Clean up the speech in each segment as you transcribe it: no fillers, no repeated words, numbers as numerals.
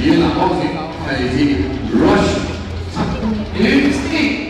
以南方線係至 Rush 短絲。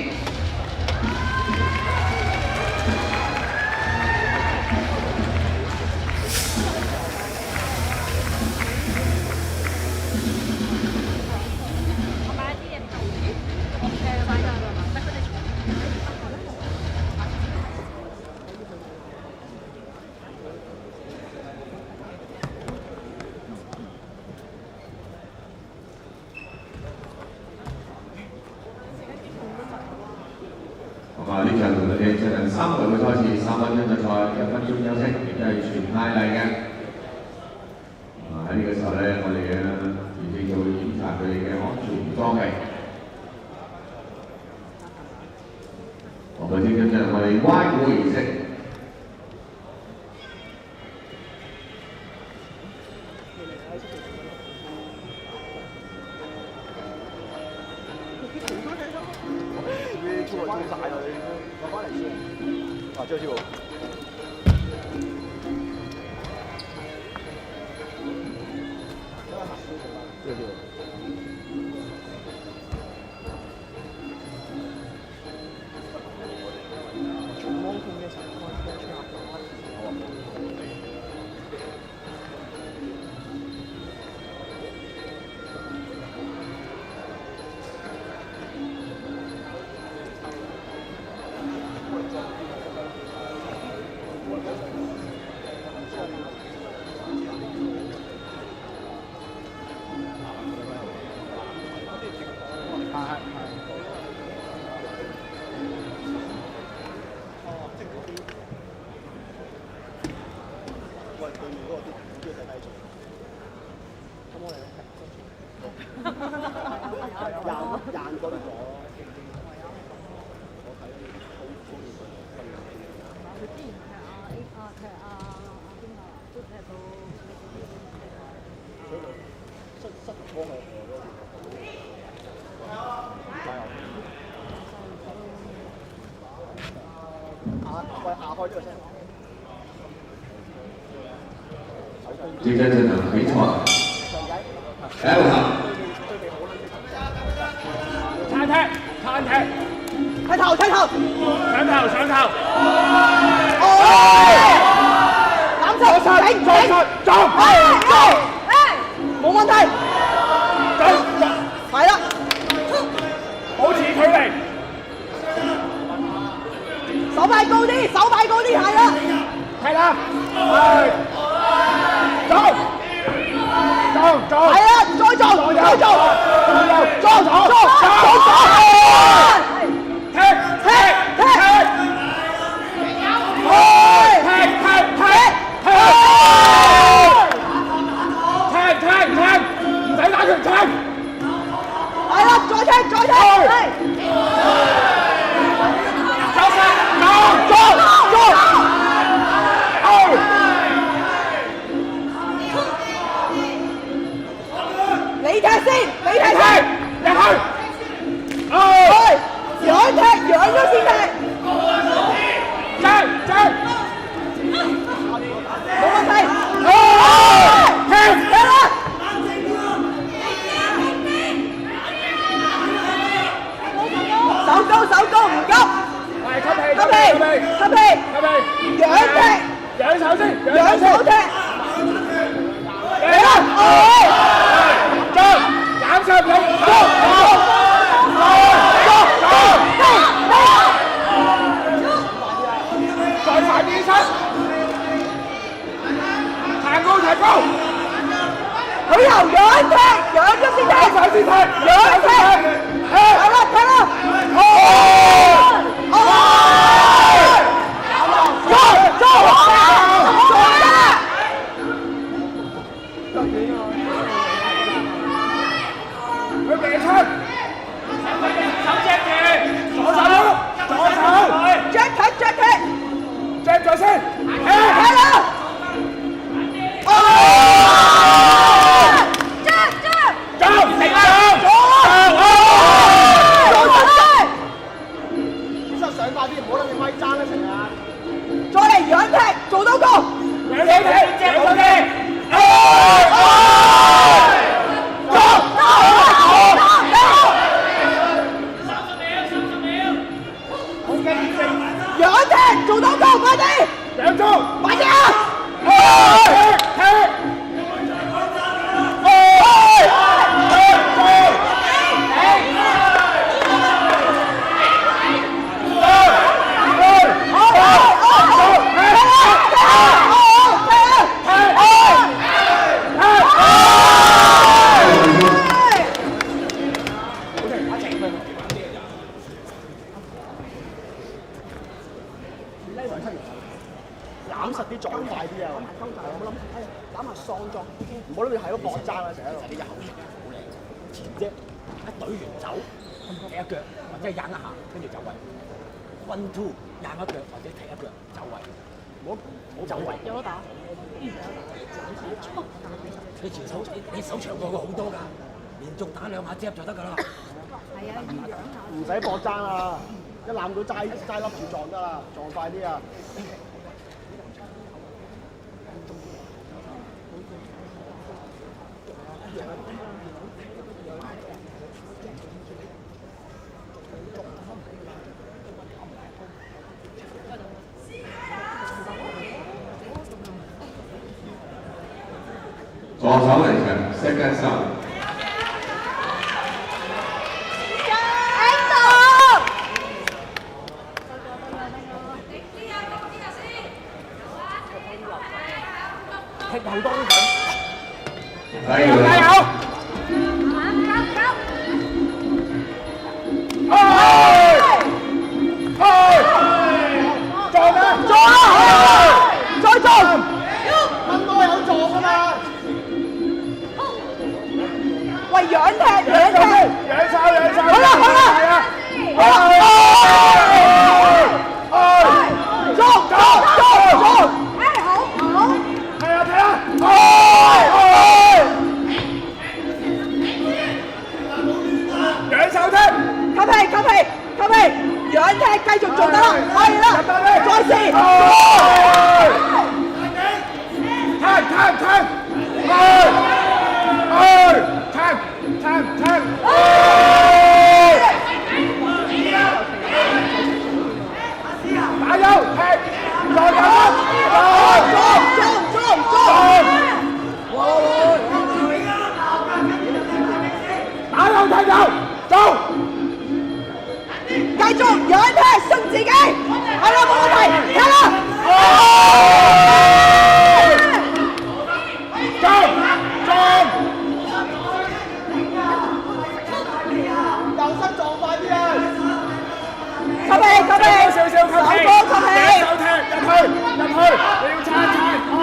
呢場嘅進行3輪嘅賽事，3分鐘嘅賽，1分鐘休息，亦都係全派例嘅。喺呢個時候咧，我哋嘅員警就會檢查佢哋嘅安全裝備。我哋先進入我哋歪鼓儀式。即將進行比賽。第一回合。撐踢，撐踢。睇頭，睇頭。上頭，上頭。攬實，頂，撞，冇問題。係啦。保持距離。手擺高啲，手擺高啲，係啦。係啦。撞，係啦，再撞，你踢先，你踢先，入去，仰踢，仰咗先踢，追，冇問題，踢啦，手高唔急，吸氣，仰踢，仰手先，仰手踢，嚟啦，減上你，再快啲身，提高，佢由仰咗先踢，手先踢，仰踢，踢啦，佢未出，手隻住，左手，Jack 咗先，踢啦，停啦，上快啲，唔好諗住咪爭啦成日。再嚟仰踢，做到個，仰手踢，踢，啦，成日喺度。你一口食好靚，前啫，一隊完走，踢一腳或者引一下，跟住走位。1 2引一腳或者踢一腳走位，唔好走位。有得打，你前手你手長過佢好多㗎，連續打2下接就得㗎啦。係啊，唔使搏爭啊！一攬到齋笠住撞得啦，撞快啲啊！左手嚟嘅 second serve。踢好多啲加油！加油！撞啊！撞啊！再撞！蚊多有撞㗎嘛！喂，仰踢，仰踢，養手，養手！好啦，好啦，係啊！好啦，撞，好，係啊，睇啊！養手踢！吸氣，仰踢繼續做得啦，可以啦，再試，打優踢，再打，打優踢優，做！繼續仰踢順自己，係啦，冇問題，睇啦，右身撞快啲啊！吸氣，少少吸氣，手波吸氣，手踢入去，你要撐，去，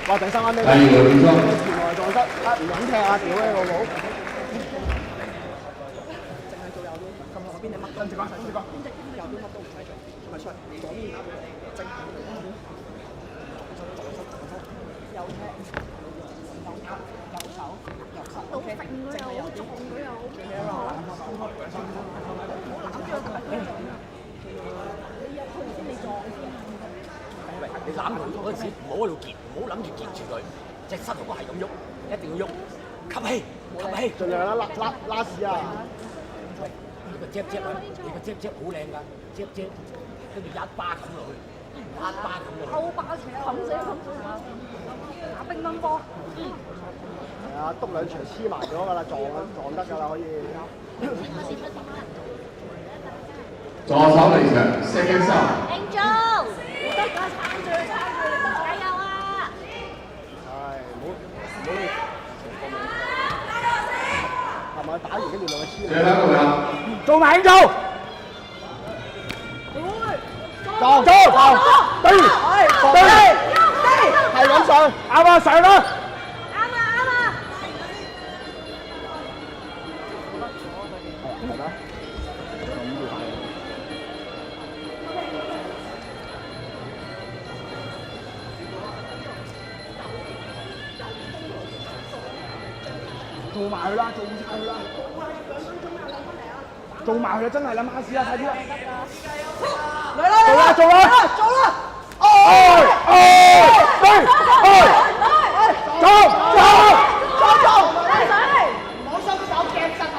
哇！第3彎咩？第2個變速。原來撞失，唔肯踢啊！屌你老母！跟住講，右邊乜都唔使做，咪出嚟左邊打俾你，正右踢，右手，到揈佢又好，撞佢又好，你攬佢嗰陣時，唔好喺度夾，唔好諗住夾住佢，隻膝頭哥係咁喐，一定要喐，吸氣，盡量啦，拉屎啊！呢個接啊，你個接好靚㗎，接，跟住一巴冚落去，一巴冚落去。後巴扯，冚死，打乒乓波。係啊，篤兩場黐埋咗㗎啦，撞得㗎啦，可以。左手離場 ，second serve。Angel，得㗎，撐住，加油！做埋興做。撞，對，係咁上，啱啊，上啦。做埋佢啦，做晒佢啦，做埋佢啦，真係啦，馬士啊，快啲啦！嚟啦，做啦，做啦！攞雙手夾實佢，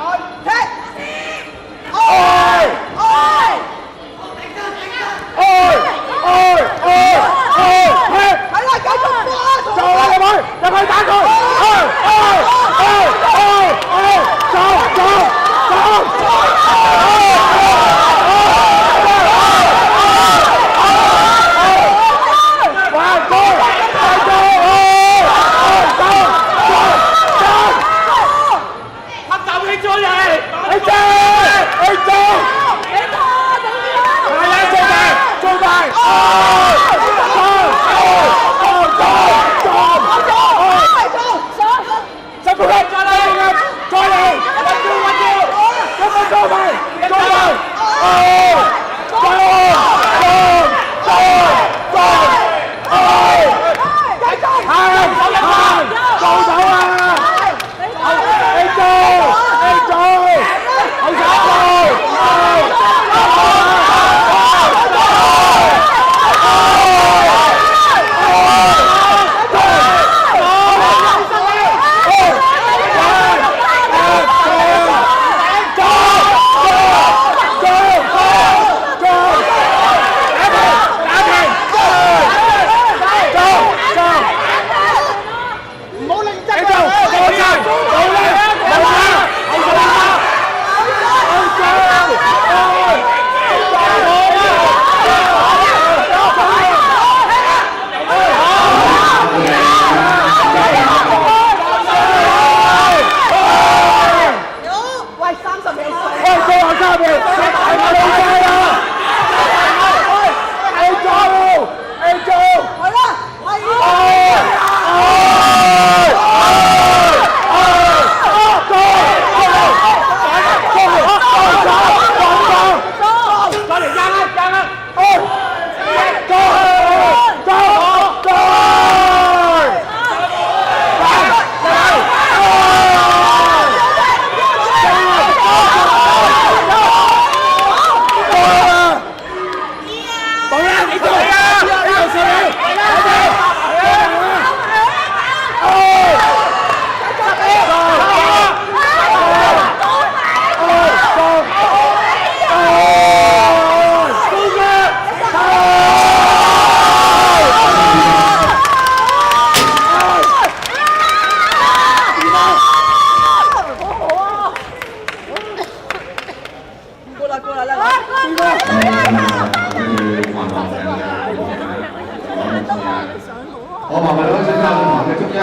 我慢慢攞水交同嘅中央。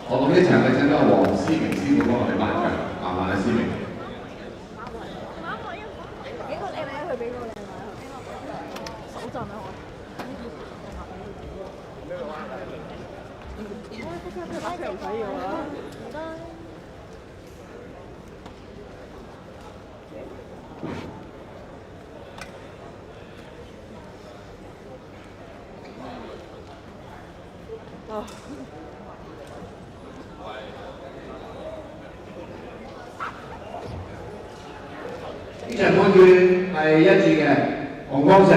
我咁呢場嘅請咗黃思明師傅幫我哋頒獎，麻煩啊思明。幾個靚女佢俾個靚女，手震啊我。打佢唔使要啦。呢場判決係一致嘅，黃光成。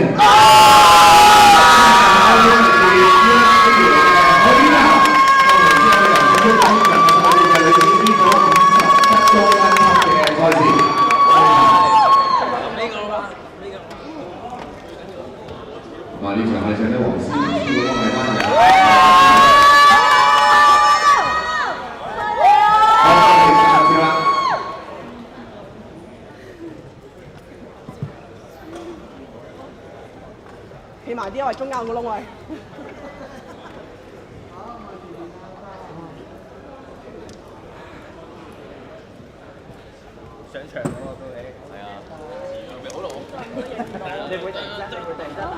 呢場係請咗黃思明師傅幫佢頒獎。企埋啲，因為中間有個窿位。上場喎，到你。係啊，好耐。你會突然間打？